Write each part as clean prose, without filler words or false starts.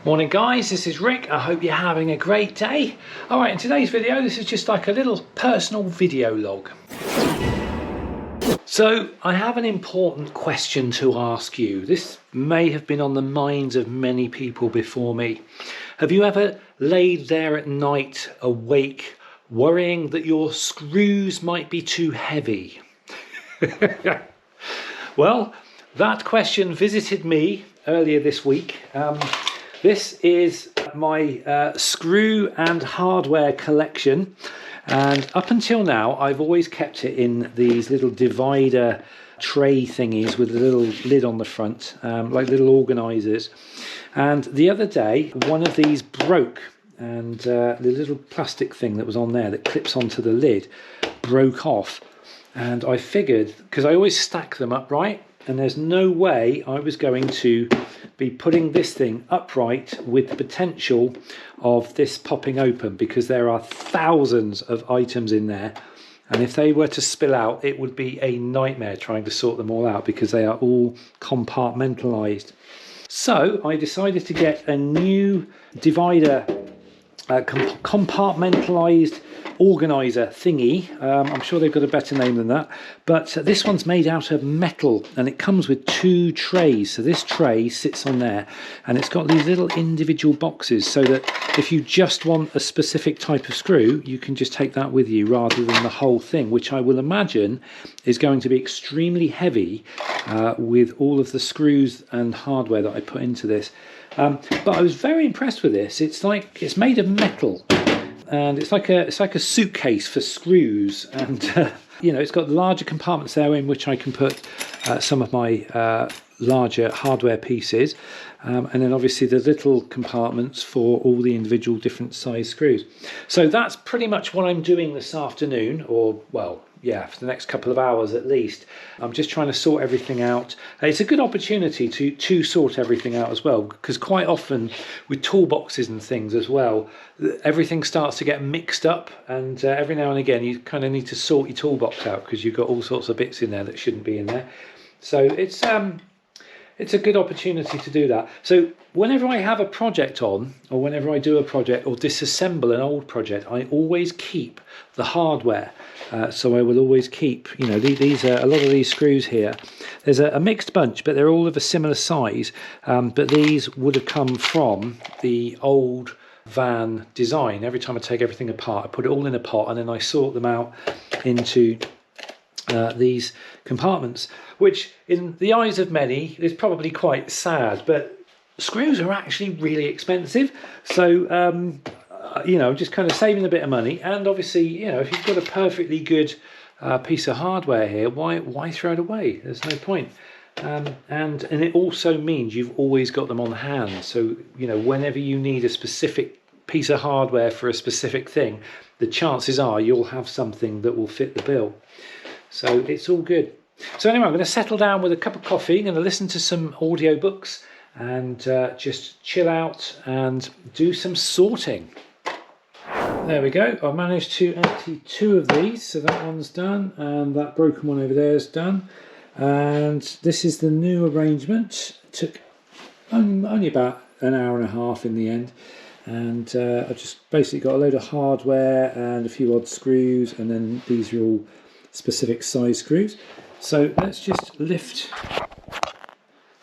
Morning guys, this is Rick. I hope you're having a great day. Alright, in today's video, this is just like a little personal video log. So, I have an important question to ask you. This may have been on the minds of many people before me. Have you ever laid there at night awake, worrying that your screws might be too heavy? Well, that question visited me earlier this week. This is my screw and hardware collection, and up until now I've always kept it in these little divider tray thingies with a little lid on the front, like little organisers. And the other day one of these broke, and the little plastic thing that was on there that clips onto the lid broke off. And I figured, because I always stack them upright, and there's no way I was going to be putting this thing upright with the potential of this popping open, because there are thousands of items in there, and if they were to spill out it would be a nightmare trying to sort them all out because they are all compartmentalized. So I decided to get a new divider compartmentalized organizer thingy. I'm sure they've got a better name than that, but this one's made out of metal and it comes with two trays. So this tray sits on there and it's got these little individual boxes, so that if you just want a specific type of screw you can just take that with you rather than the whole thing, which I will imagine is going to be extremely heavy with all of the screws and hardware that I put into this. But I was very impressed with this. It's made of metal, and it's like a suitcase for screws, and you know, it's got larger compartments there in which I can put some of my larger hardware pieces, and then obviously the little compartments for all the individual different size screws. So that's pretty much what I'm doing this afternoon, or well, yeah, for the next couple of hours at least. I'm just trying to sort everything out. It's a good opportunity to sort everything out as well, because quite often with toolboxes and things as well, everything starts to get mixed up, and every now and again you kind of need to sort your toolbox out because you've got all sorts of bits in there that shouldn't be in there. So it's a good opportunity to do that. So whenever I have a project on, or whenever I do a project or disassemble an old project, I always keep the hardware. So I will always keep, you know, these are a lot of these screws here. There's a mixed bunch, but they're all of a similar size. But these would have come from the old van design. Every time I take everything apart, I put it all in a pot and then I sort them out into these compartments, which in the eyes of many is probably quite sad, but screws are actually really expensive. So you know, just kind of saving a bit of money, and obviously, you know, if you've got a perfectly good piece of hardware here, why throw it away? There's no point. And it also means you've always got them on hand, so you know, whenever you need a specific piece of hardware for a specific thing, the chances are you'll have something that will fit the bill. So it's all good. So anyway, I'm going to settle down with a cup of coffee, I'm going to listen to some audio books, and just chill out and do some sorting. There we go. I managed to empty two of these, so that one's done, and that broken one over there is done. And this is the new arrangement. It took only about an hour and a half in the end, and I just basically got a load of hardware and a few odd screws, and then these are all specific size screws. So let's just lift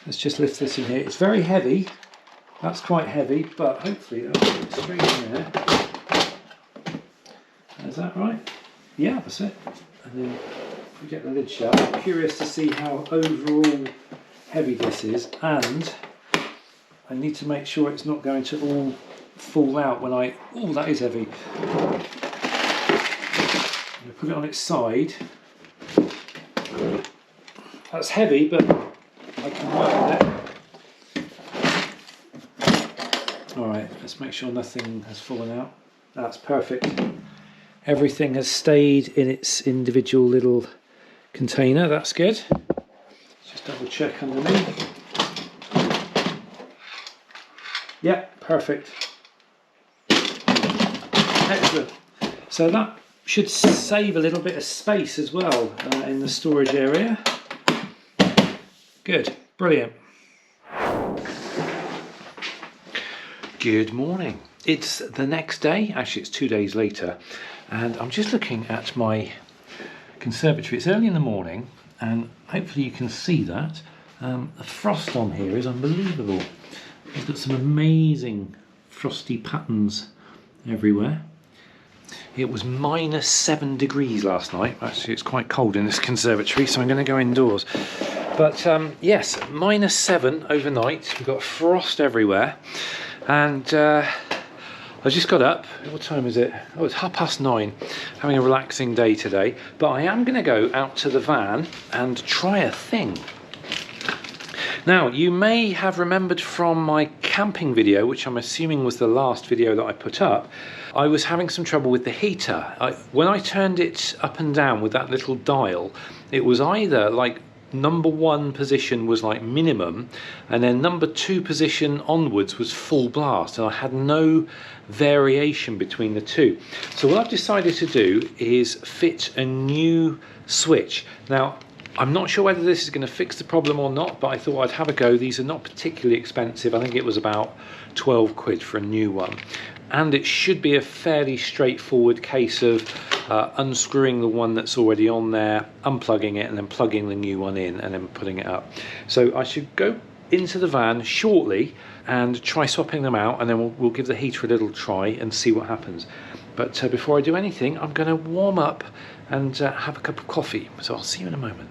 this in here. It's very heavy. That's quite heavy, but hopefully that'll get it straight in there. Is that right? Yeah, that's it. And then if we get the lid shut, I'm curious to see how overall heavy this is, and I need to make sure it's not going to all fall out when I... Oh, that is heavy. I'm going to put it on its side. That's heavy, but I can work with it. Alright, let's make sure nothing has fallen out. That's perfect. Everything has stayed in its individual little container, that's good. Just double check underneath. Yep, perfect. Excellent. So that should save a little bit of space as well in the storage area. Good, brilliant. Good morning. It's the next day, actually it's 2 days later, and I'm just looking at my conservatory. It's early in the morning and hopefully you can see that. The frost on here is unbelievable. It's got some amazing frosty patterns everywhere. It was -7 degrees last night. Actually it's quite cold in this conservatory, so I'm going to go indoors. But yes, -7 overnight. We've got frost everywhere. And I just got up. What time is it? Oh, it's 9:30. Having a relaxing day today. But I am going to go out to the van and try a thing. Now, you may have remembered from my camping video, which I'm assuming was the last video that I put up, I was having some trouble with the heater. When I turned it up and down with that little dial, it was either like number 1 position was like minimum, and then number 2 position onwards was full blast, and I had no variation between the two. So what I've decided to do is fit a new switch. Now, I'm not sure whether this is going to fix the problem or not, but I thought I'd have a go. These are not particularly expensive. I think it was about 12 quid for a new one. And it should be a fairly straightforward case of unscrewing the one that's already on there, unplugging it, and then plugging the new one in and then putting it up. So I should go into the van shortly and try swapping them out, and then we'll give the heater a little try and see what happens. But before I do anything, I'm going to warm up and have a cup of coffee. So I'll see you in a moment.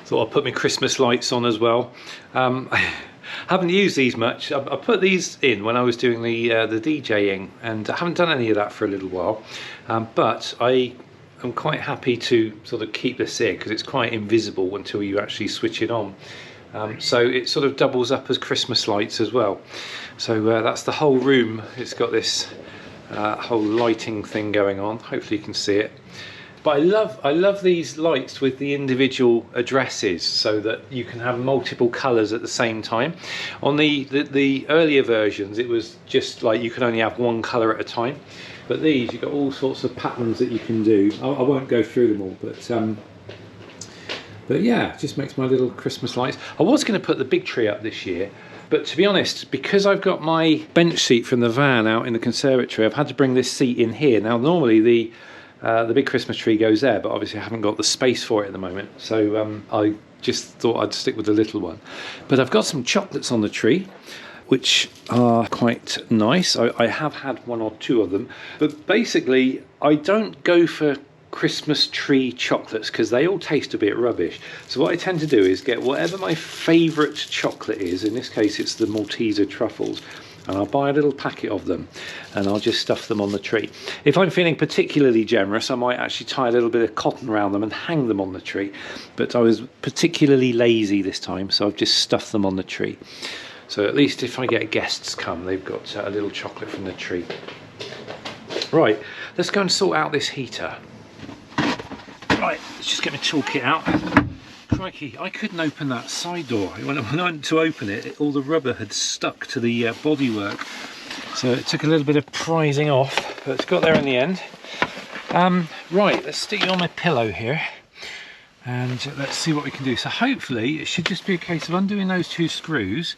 Thought I'd put my Christmas lights on as well. I haven't used these much. I put these in when I was doing the DJing, and I haven't done any of that for a little while. But I am quite happy to sort of keep this in because it's quite invisible until you actually switch it on. So it sort of doubles up as Christmas lights as well. So that's the whole room. It's got this whole lighting thing going on. Hopefully you can see it. But I love these lights with the individual addresses so that you can have multiple colours at the same time. On the earlier versions, it was just like you could only have one colour at a time. But these, you've got all sorts of patterns that you can do. I won't go through them all, but yeah, it just makes my little Christmas lights. I was going to put the big tree up this year, but to be honest, because I've got my bench seat from the van out in the conservatory, I've had to bring this seat in here. Now, normally the big Christmas tree goes there, but obviously I haven't got the space for it at the moment, so I just thought I'd stick with the little one. But I've got some chocolates on the tree, which are quite nice. I have had 1 or 2 of them, but basically I don't go for Christmas tree chocolates because they all taste a bit rubbish. So what I tend to do is get whatever my favourite chocolate is. In this case it's the Malteser truffles, and I'll buy a little packet of them and I'll just stuff them on the tree. If I'm feeling particularly generous, I might actually tie a little bit of cotton around them and hang them on the tree, but I was particularly lazy this time, so I've just stuffed them on the tree. So at least if I get guests come, they've got a little chocolate from the tree. Right, let's go and sort out this heater. Right, let's just get my toolkit out. Crikey, I couldn't open that side door. When I went to open it, all the rubber had stuck to the bodywork. So it took a little bit of prising off, but it's got there in the end. Right, let's stick it on my pillow here. And let's see what we can do. So hopefully it should just be a case of undoing those 2 screws.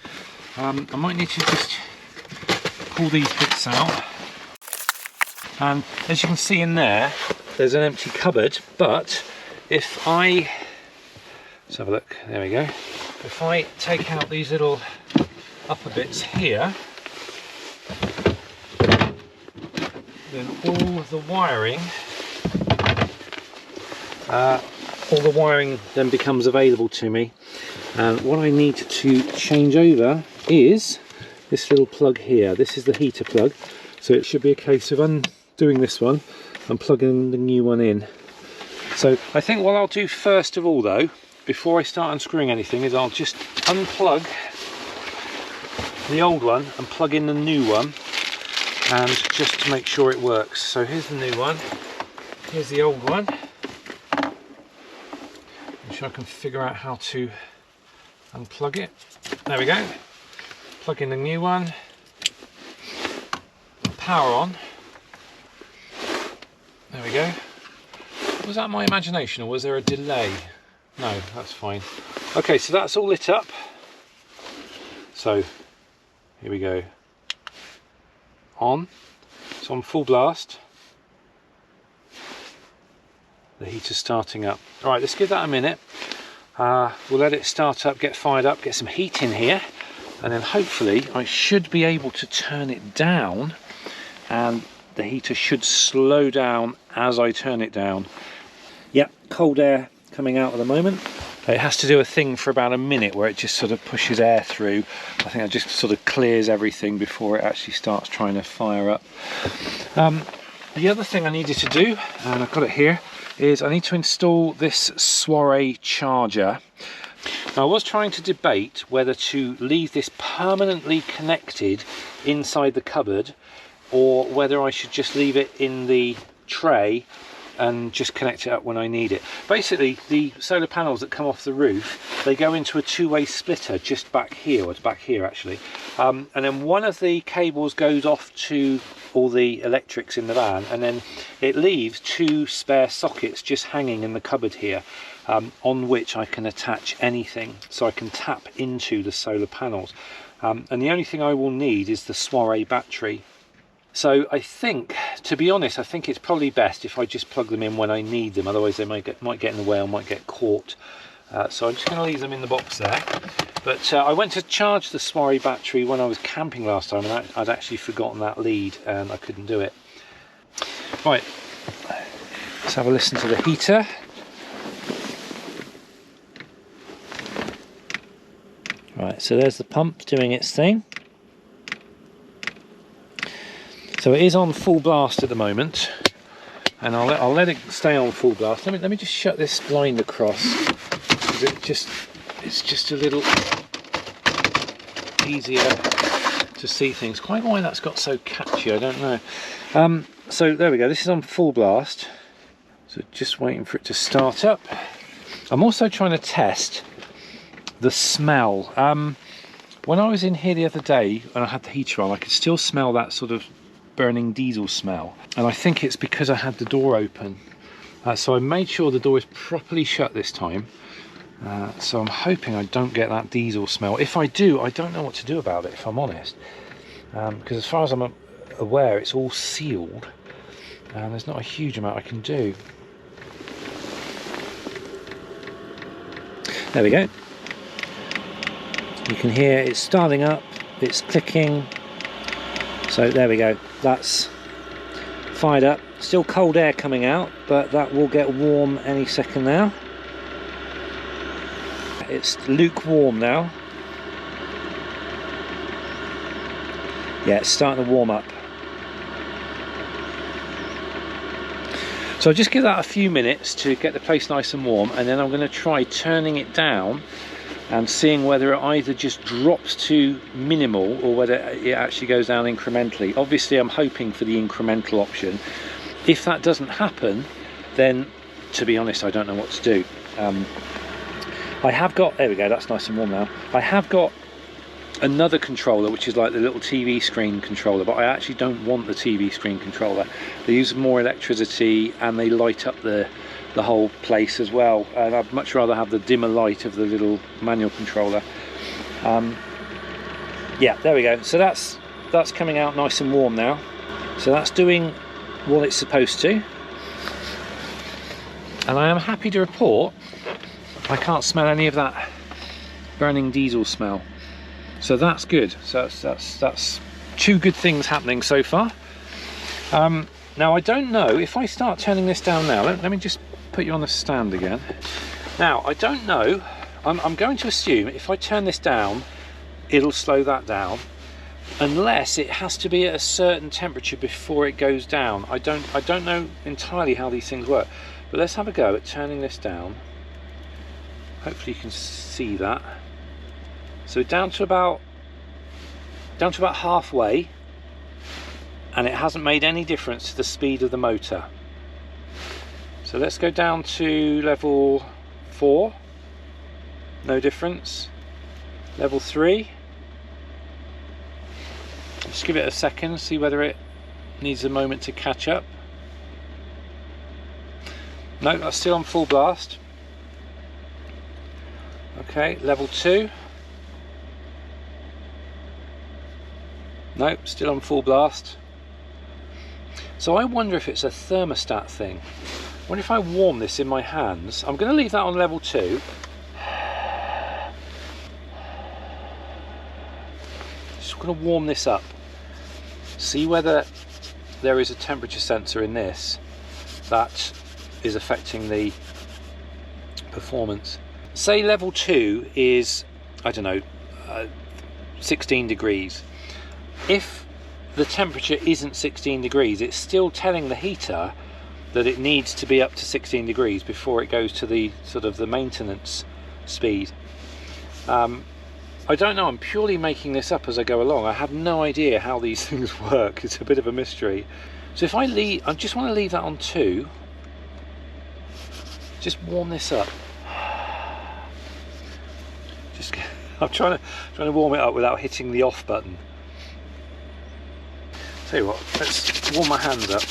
I might need to just pull these bits out. And as you can see in there, there's an empty cupboard, but if I, let's have a look, there we go. If I take out these little upper bits here, then all the wiring then becomes available to me. And what I need to change over is this little plug here. This is the heater plug, so it should be a case of undoing this one and plugging the new one in. So I think what I'll do first of all though, before I start unscrewing anything, is I'll just unplug the old one and plug in the new one, and just to make sure it works. So here's the new one, here's the old one. I'm sure I can figure out how to unplug it. There we go. Plug in the new one, power on. There we go. Was that my imagination or was there a delay? No, that's fine. Okay, so that's all lit up. So here we go. On. It's on full blast. The heater's starting up. All right, let's give that a minute. We'll let it start up, get fired up, get some heat in here, and then hopefully I should be able to turn it down, and the heater should slow down as I turn it down. Yep, cold air coming out at the moment. It has to do a thing for about a minute where it just sort of pushes air through. I think it just sort of clears everything before it actually starts trying to fire up. The other thing I needed to do, and I've got it here, is I need to install this soiree charger. Now, I was trying to debate whether to leave this permanently connected inside the cupboard or whether I should just leave it in the tray and just connect it up when I need it. Basically, the solar panels that come off the roof, they go into a two-way splitter just back here, or it's back here actually, and then one of the cables goes off to all the electrics in the van, and then it leaves two spare sockets just hanging in the cupboard here, on which I can attach anything, so I can tap into the solar panels. And the only thing I will need is the soiree battery. So I think, to be honest, I think it's probably best if I just plug them in when I need them, otherwise they might get in the way or might get caught. So I'm just going to leave them in the box there. But I went to charge the soiree battery when I was camping last time, and I'd actually forgotten that lead and I couldn't do it. Right, let's have a listen to the heater. Right, so there's the pump doing its thing. So it is on full blast at the moment, and I'll let it stay on full blast. Let me just shut this blind across, because it's just a little easier to see things. Quite why that's got so catchy, I don't know. So there we go. This is on full blast. So just waiting for it to start up. I'm also trying to test the smell. When I was in here the other day and I had the heater on, I could still smell that sort of burning diesel smell, and I think it's because I had the door open, so I made sure the door is properly shut this time, so I'm hoping I don't get that diesel smell. If I do, I don't know what to do about it, if I'm honest, because as far as I'm aware it's all sealed and there's not a huge amount I can do. There we go. You can hear it's starting up, it's clicking. So there we go, that's fired up. Still cold air coming out, but that will get warm any second now. It's lukewarm now. Yeah, it's starting to warm up. So I'll just give that a few minutes to get the place nice and warm, and then I'm going to try turning it down and seeing whether it either just drops to minimal or whether it actually goes down incrementally. Obviously I'm hoping for the incremental option. If that doesn't happen, then to be honest I don't know what to do. I have got, there we go, that's nice and warm now. I have got another controller which is like the little TV screen controller, but I actually don't want the TV screen controller. They use more electricity and they light up the whole place as well, and I'd much rather have the dimmer light of the little manual controller. Yeah, there we go. So that's coming out nice and warm now. So that's doing what it's supposed to, and I am happy to report I can't smell any of that burning diesel smell. So that's good. So that's two good things happening so far. Now I don't know if I start turning this down now. Let me just put you on the stand again. Now I don't know, I'm going to assume if I turn this down it'll slow that down, unless it has to be at a certain temperature before it goes down. I don't know entirely how these things work, but let's have a go at turning this down. Hopefully you can see that. So down to about halfway, and it hasn't made any difference to the speed of the motor. So let's go down to level 4, no difference. Level 3, just give it a second, see whether it needs a moment to catch up. No, that's still on full blast. Okay, level 2. Nope, still on full blast. So I wonder if it's a thermostat thing. I wonder if I warm this in my hands. I'm going to leave that on level 2. Just going to warm this up. See whether there is a temperature sensor in this that is affecting the performance. Say level 2 is, I don't know, 16 degrees. If the temperature isn't 16 degrees, it's still telling the heater that it needs to be up to 16 degrees before it goes to the sort of the maintenance speed. I don't know, I'm purely making this up as I go along. I have no idea how these things work. It's a bit of a mystery. So if I just want to leave that on 2. Just warm this up. I'm trying to warm it up without hitting the off button. Tell you what, let's warm my hands up.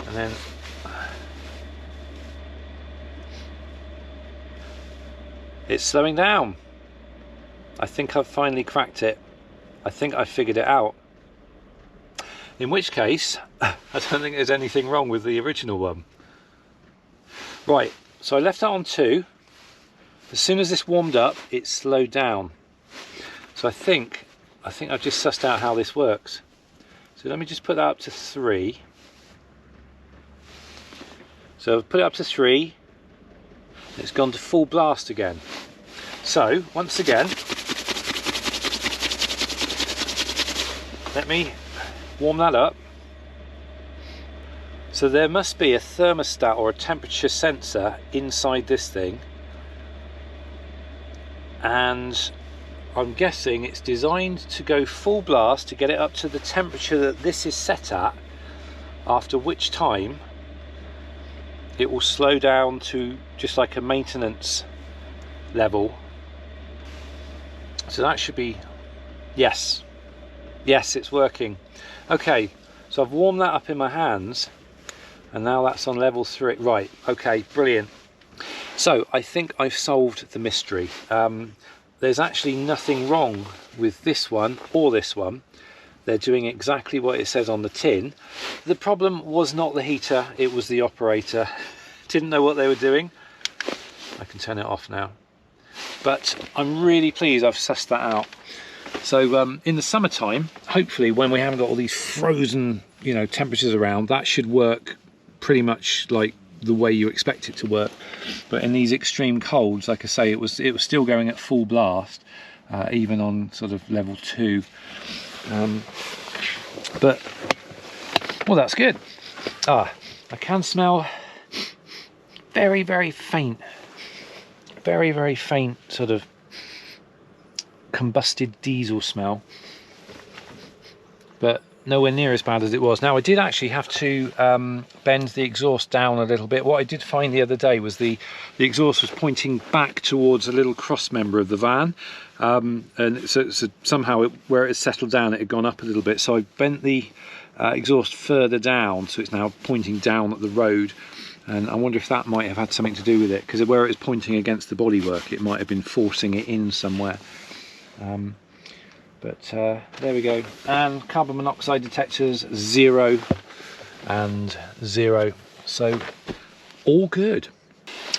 And then it's slowing down. I think I've finally cracked it. I think I figured it out. In which case, I don't think there's anything wrong with the original one. Right, so I left that on 2. As soon as this warmed up, it slowed down. So I think I've just sussed out how this works. So let me just put that up to 3. So I've put it up to 3. It's gone to full blast again. So once again, let me warm that up. So there must be a thermostat or a temperature sensor inside this thing, and I'm guessing it's designed to go full blast to get it up to the temperature that this is set at, after which time it will slow down to just like a maintenance level. So that should be, yes, it's working. Okay, so I've warmed that up in my hands, and now that's on level 3. Right, okay, brilliant. So I think I've solved the mystery. There's actually nothing wrong with this one or this one. They're doing exactly what it says on the tin. The problem was not the heater, it was the operator. Didn't know what they were doing. I can turn it off now. But I'm really pleased I've sussed that out. So in the summertime, hopefully when we haven't got all these frozen, you know, temperatures around, that should work pretty much like the way you expect it to work. But in these extreme colds, like I say, it was still going at full blast, even on sort of level 2. But well, that's good. I can smell very, very faint, sort of combusted diesel smell, but nowhere near as bad as it was. Now I did actually have to bend the exhaust down a little bit. What I did find the other day was the exhaust was pointing back towards a little cross member of the van, and so somehow where it had settled down, it had gone up a little bit. So I bent the exhaust further down, so it's now pointing down at the road. And I wonder if that might have had something to do with it, because where it was pointing against the bodywork, it might have been forcing it in somewhere. But there we go. And carbon monoxide detectors 0 and 0. So all good.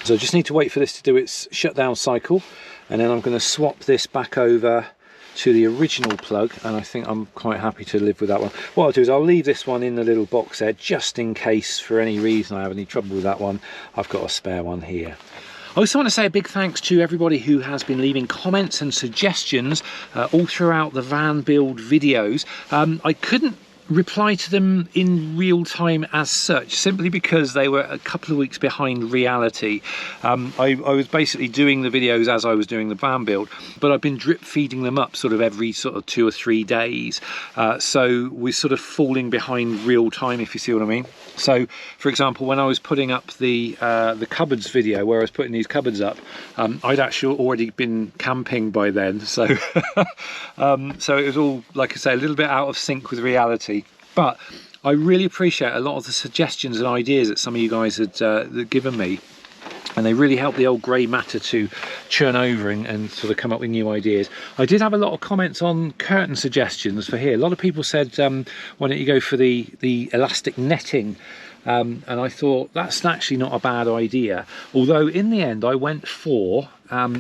So I just need to wait for this to do its shutdown cycle, and then I'm going to swap this back over to the original plug, and I think I'm quite happy to live with that one. What I'll do is I'll leave this one in the little box there, just in case for any reason I have any trouble with that one. I've got a spare one here. I also want to say a big thanks to everybody who has been leaving comments and suggestions all throughout the van build videos. I couldn't reply to them in real time as such, simply because they were a couple of weeks behind reality. I was basically doing the videos as I was doing the van build, but I've been drip feeding them up sort of every sort of 2 or 3 days. So we're sort of falling behind real time, if you see what I mean. So for example, when I was putting up the cupboards video, where I was putting these cupboards up, I'd actually already been camping by then, so so it was all, like I say, a little bit out of sync with reality. But I really appreciate a lot of the suggestions and ideas that some of you guys had given me, and they really helped the old grey matter to churn over and sort of come up with new ideas. I did have a lot of comments on curtain suggestions for here. A lot of people said, why don't you go for the elastic netting? And I thought that's actually not a bad idea, although in the end I went for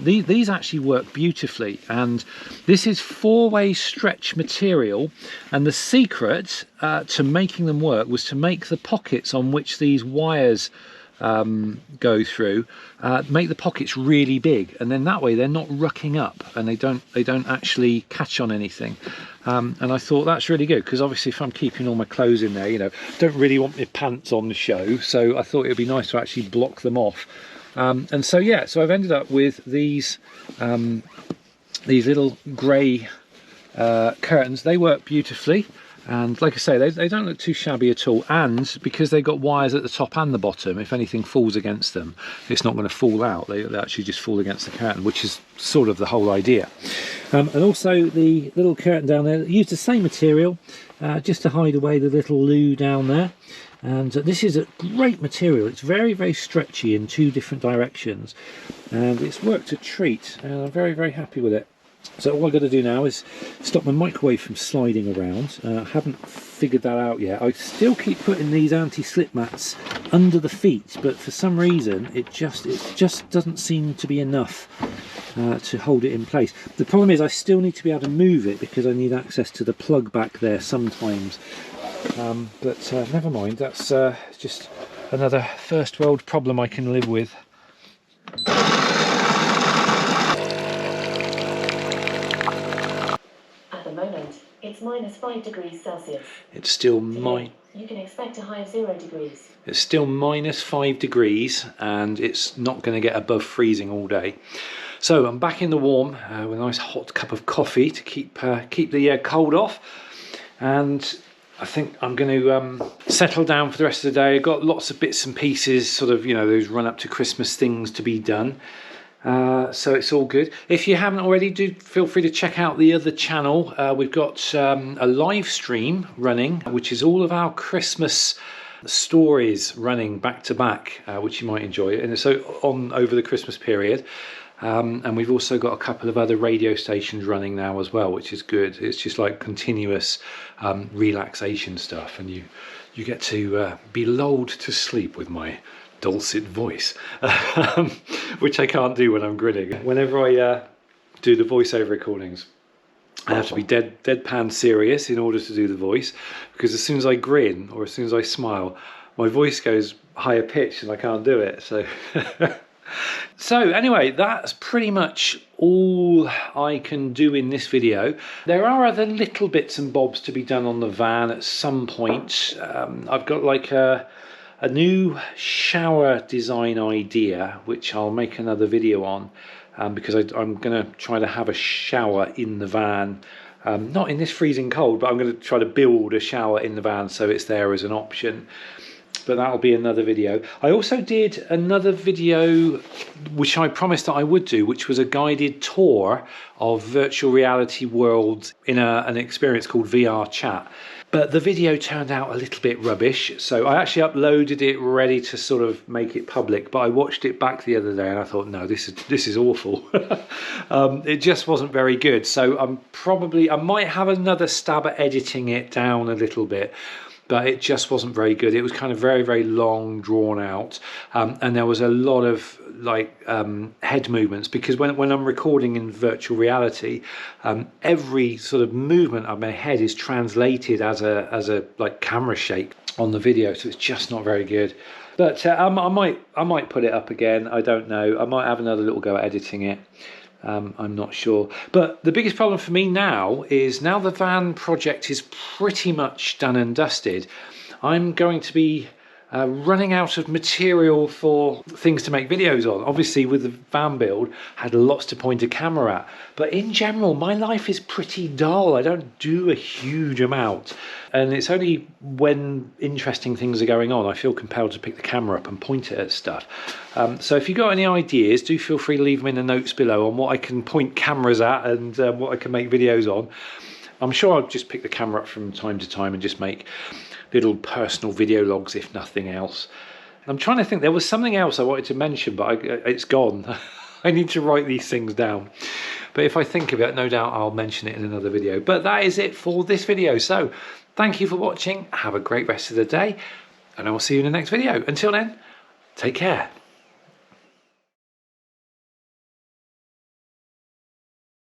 these actually work beautifully, and this is 4-way stretch material, and the secret to making them work was to make the pockets on which these wires go through, make the pockets really big, and then that way they're not rucking up and they don't actually catch on anything. And I thought that's really good, because obviously if I'm keeping all my clothes in there, you know, don't really want my pants on the show, so I thought it would be nice to actually block them off. And so yeah, so I've ended up with these little grey curtains. They work beautifully. And like I say, they don't look too shabby at all, and because they've got wires at the top and the bottom, if anything falls against them, it's not going to fall out. They actually just fall against the curtain, which is sort of the whole idea. And also the little curtain down there, used the same material, just to hide away the little loo down there. And this is a great material. It's very, very stretchy in 2 different directions, and it's worked a treat, and I'm very, very happy with it. So all I've got to do now is stop my microwave from sliding around. I haven't figured that out yet. I still keep putting these anti-slip mats under the feet, but for some reason it just doesn't seem to be enough to hold it in place. The problem is I still need to be able to move it, because I need access to the plug back there sometimes. But never mind, that's just another first world problem I can live with. It's -5 degrees Celsius. It's still You can expect a high of 0 degrees. It's still -5 degrees, and it's not going to get above freezing all day. So I'm back in the warm with a nice hot cup of coffee to keep the cold off, and I think I'm going to settle down for the rest of the day. I've got lots of bits and pieces, sort of, you know, those run up to Christmas things to be done. So it's all good. If you haven't already, do feel free to check out the other channel. We've got a live stream running, which is all of our Christmas stories running back to back, which you might enjoy, and so on over the Christmas period. And we've also got a couple of other radio stations running now as well, which is good. It's just like continuous relaxation stuff, and you get to be lulled to sleep with my dulcet voice, which I can't do when I'm grinning. Whenever I do the voiceover recordings, I have to be deadpan serious in order to do the voice, because as soon as I grin or as soon as I smile, my voice goes higher pitched and I can't do it. So anyway, that's pretty much all I can do in this video. There are other little bits and bobs to be done on the van at some point. I've got like a new shower design idea, which I'll make another video on, because I'm going to try to have a shower in the van. Not in this freezing cold, but I'm going to try to build a shower in the van so it's there as an option. But that'll be another video. I also did another video which I promised that I would do, which was a guided tour of virtual reality worlds in an experience called VR Chat. But the video turned out a little bit rubbish, so I actually uploaded it ready to sort of make it public, but I watched it back the other day and I thought, no, this is awful. It just wasn't very good, so I might have another stab at editing it down a little bit, but it just wasn't very good. It was kind of very, very long, drawn out, and there was a lot of head movements, because when I'm recording in virtual reality, every sort of movement of my head is translated as a like camera shake on the video, so it's just not very good. But I might put it up again. I don't know. I might have another little go at editing it. I'm not sure. But the biggest problem for me now is, now the van project is pretty much done and dusted, I'm going to be running out of material for things to make videos on. Obviously with the van build, I had lots to point a camera at, but in general my life is pretty dull. I don't do a huge amount, and it's only when interesting things are going on I feel compelled to pick the camera up and point it at stuff. So if you've got any ideas, do feel free to leave them in the notes below on what I can point cameras at and what I can make videos on. I'm sure I'll just pick the camera up from time to time and just make little personal video logs, if nothing else. I'm trying to think, there was something else I wanted to mention, but it's gone. I need to write these things down. But if I think of it, no doubt I'll mention it in another video. But that is it for this video. So thank you for watching. Have a great rest of the day, and I will see you in the next video. Until then, take care.